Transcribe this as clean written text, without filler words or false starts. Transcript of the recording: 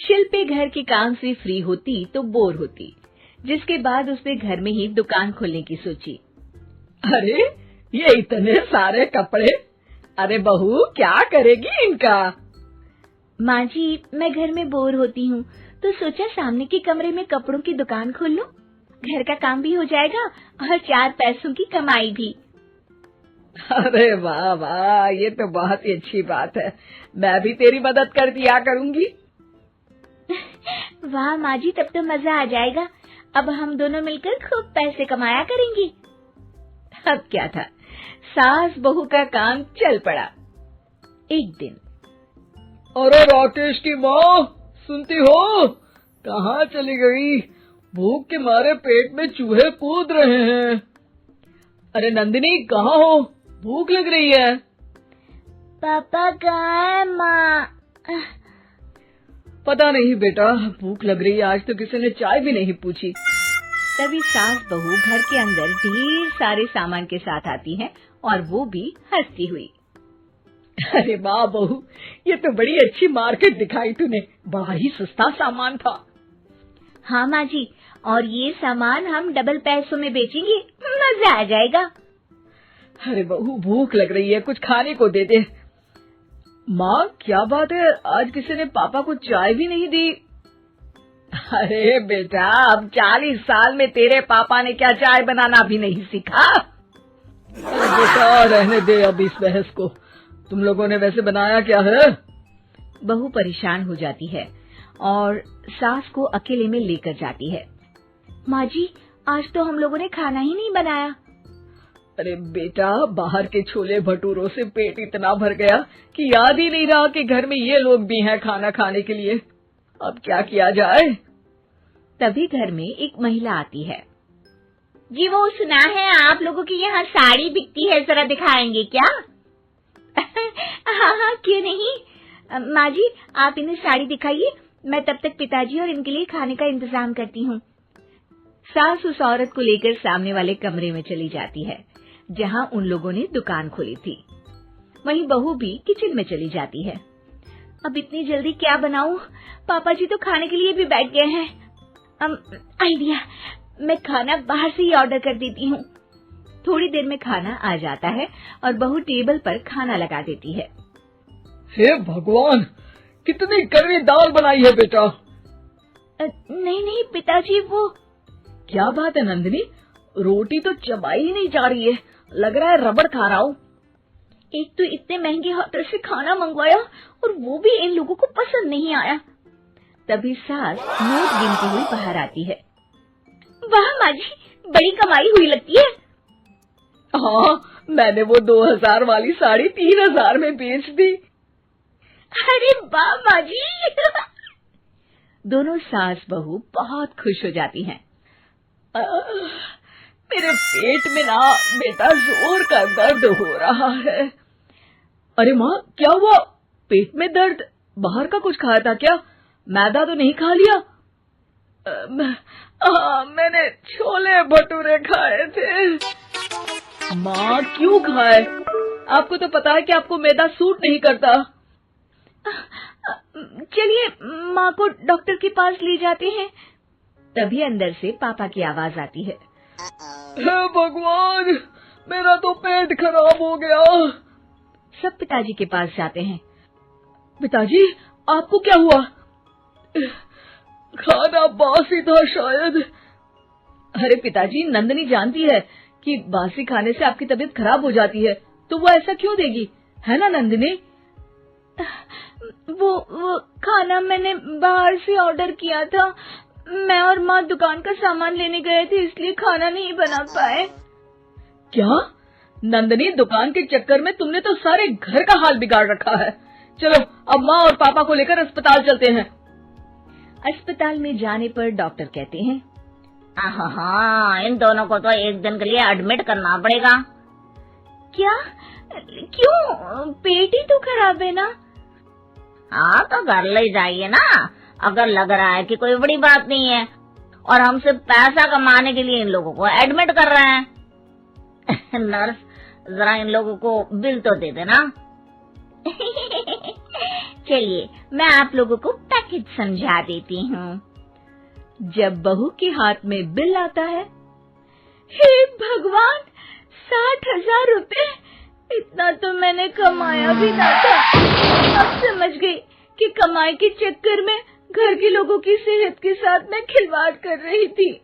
शिल्पी घर के काम से फ्री होती तो बोर होती, जिसके बाद उसने घर में ही दुकान खोलने की सोची। अरे ये इतने सारे कपड़े, अरे बहू क्या करेगी इनका? माँ जी, मैं घर में बोर होती हूँ तो सोचा सामने के कमरे में कपड़ों की दुकान खोल लूं। घर का काम भी हो जाएगा और 4 पैसों की कमाई भी। अरे वाह वाह, ये तो बहुत ही अच्छी बात है। मैं भी तेरी मदद कर दिया करूंगी। वाह माँ जी, तब तो मजा आ जाएगा। अब हम दोनों मिलकर खूब पैसे कमाया करेंगे। अब क्या था, सास बहू का काम चल पड़ा। एक दिन, अरे राकेश की माँ, सुनती हो? कहाँ चली गई? भूख के मारे पेट में चूहे कूद रहे हैं। अरे नंदिनी, कहाँ हो? भूख लग रही है। पापा कहाँ है माँ? पता नहीं बेटा, भूख लग रही है। आज तो किसी ने चाय भी नहीं पूछी। तभी सास बहू घर के अंदर ढेर सारे सामान के साथ आती हैं और वो भी हंसती हुई। अरे वाह बहू, ये तो बड़ी अच्छी मार्केट दिखाई तूने। बड़ा ही सस्ता सामान था। हाँ माँ जी, और ये सामान हम डबल पैसों में बेचेंगे, मजा आ जाएगा। अरे बहू, भूख लग रही है, कुछ खाने को दे दे। माँ क्या बात है, आज किसी ने पापा को चाय भी नहीं दी? अरे बेटा, अब 40 साल में तेरे पापा ने क्या चाय बनाना भी नहीं सीखा? अरे बेटा रहने दे अब इस बहस को। तुम लोगों ने वैसे बनाया क्या है? बहू परेशान हो जाती है और सास को अकेले में लेकर जाती है। माँ जी, आज तो हम लोगों ने खाना ही नहीं बनाया। अरे बेटा, बाहर के छोले भटूरों से पेट इतना भर गया कि याद ही नहीं रहा कि घर में ये लोग भी हैं खाना खाने के लिए। अब क्या किया जाए? तभी घर में एक महिला आती है। जी, वो सुना है आप लोगों की यहाँ साड़ी बिकती है, जरा दिखाएंगे क्या? हाँ हाँ, क्यों नहीं। माँ जी, आप इन्हें साड़ी दिखाइए, मैं तब तक पिताजी और इनके लिए खाने का इंतजाम करती हूँ। सास उस औरत को लेकर सामने वाले कमरे में चली जाती है जहाँ उन लोगों ने दुकान खोली थी। वहीं बहू भी किचन में चली जाती है। अब इतनी जल्दी क्या बनाऊं? पापा जी तो खाने के लिए भी बैठ गए हैं। आइडिया, मैं खाना बाहर से ही ऑर्डर कर देती हूँ। थोड़ी देर में खाना आ जाता है और बहू टेबल पर खाना लगा देती है। हे भगवान, कितनी कड़वी दाल बनाई है बेटा। नहीं नहीं पिताजी, वो क्या बात है नंदिनी, रोटी तो चबाई ही नहीं जा रही है, लग रहा है रबड़ खा रहा हूँ। एक तो इतने महंगे होटल से खाना मंगवाया और वो भी इन लोगों को पसंद नहीं आया। तभी सास नोट गिनती हुई बाहर आती है। वाह माँ जी, बड़ी कमाई हुई लगती है। हाँ, मैंने वो 2000 वाली साड़ी 3000 में बेच दी। अरे वाह माँ जी। दोनों सास बहू बहुत खुश हो जाती हैं। मेरे पेट में ना बेटा जोर का दर्द हो रहा है। अरे माँ, क्या हुआ? पेट में दर्द? बाहर का कुछ खाया था क्या? मैदा तो नहीं खा लिया? मैंने छोले भटूरे खाए थे। माँ क्यों खाए? आपको तो पता है कि आपको मैदा सूट नहीं करता। चलिए माँ को डॉक्टर के पास ले जाते हैं। तभी अंदर से पापा की आवाज आती है। हे भगवान, मेरा तो पेट खराब हो गया। सब पिताजी के पास जाते हैं। पिताजी, आपको क्या हुआ? खाना बासी था शायद। अरे पिताजी, नंदिनी जानती है कि बासी खाने से आपकी तबीयत खराब हो जाती है, तो वो ऐसा क्यों देगी, है ना नंदिनी? वो खाना मैंने बाहर से ऑर्डर किया था। मैं और माँ दुकान का सामान लेने गए थे, इसलिए खाना नहीं बना पाए। क्या नंदिनी, दुकान के चक्कर में तुमने तो सारे घर का हाल बिगाड़ रखा है। चलो अब माँ और पापा को लेकर अस्पताल चलते हैं। अस्पताल में जाने पर डॉक्टर कहते हैं, हाँ, इन दोनों को तो एक दिन के लिए एडमिट करना पड़ेगा। क्या? क्यों? पेट ही तो खराब है ना। हाँ, तो घर ले जाइए ना, अगर लग रहा है कि कोई बड़ी बात नहीं है और हम सिर्फ पैसा कमाने के लिए इन लोगों को एडमिट कर रहे हैं। नर्स, जरा इन लोगों को बिल तो दे देना। चलिए, मैं आप लोगों को पैकेज हित समझा देती हूँ। जब बहू के हाथ में बिल आता है, हे भगवान, 60,000 रुपए! इतना तो मैंने कमाया भी ना था। अब समझ गई कि कमाई के चक्कर में घर के लोगों की सेहत के साथ मैं खिलवाड़ कर रही थी।